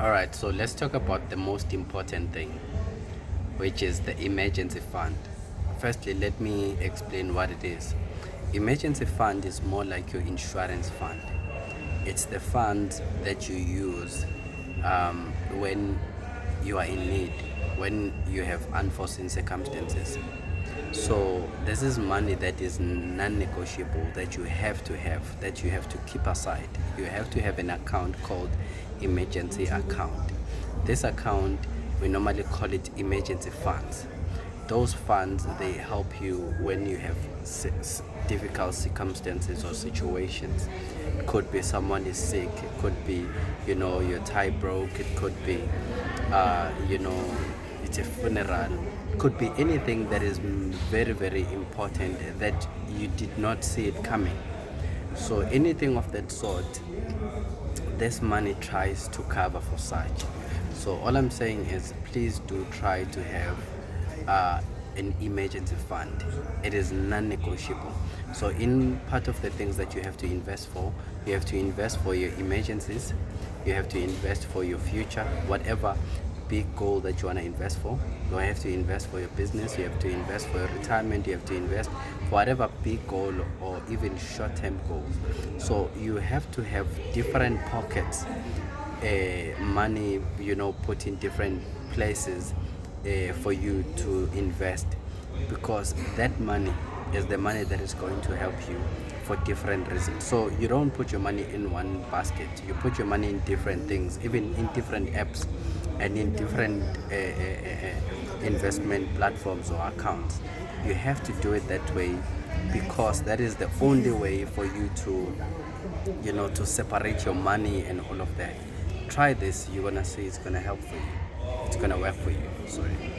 All right, so let's talk about the most important thing, which is the emergency fund. Firstly, let me explain what it is. Emergency fund is more like your insurance fund. It's the fund that you use when you are in need, when you have unforeseen circumstances. So this is money that is non-negotiable, that you have to keep aside. You have to have an account called emergency account. This account, we normally call it emergency funds. Those funds, they help you when you have difficult circumstances or situations. It could be someone is sick, it could be, your tie broke, it could be, it's a funeral, it could be anything that is very, very important that you did not see it coming. So anything of that sort, this money tries to cover for such. So all I'm saying is, please do try to have an emergency fund. It is non-negotiable. So in part of the things that you have to invest for, you have to invest for your emergencies, you have to invest for your future, whatever big goal that you want to invest for. You have to invest for your business, you have to invest for your retirement, you have to invest for whatever big goal or even short-term goals. So you have to have different pockets, money, put in different places for you to invest, because that money is the money that is going to help you for different reasons. So you don't put your money in one basket, you put your money in different things, even in different apps and in different investment platforms or accounts. You have to do it that way, because that is the only way for you to to separate your money and all of that. Try this, you're gonna see it's gonna help for you, it's gonna work for you. Sorry.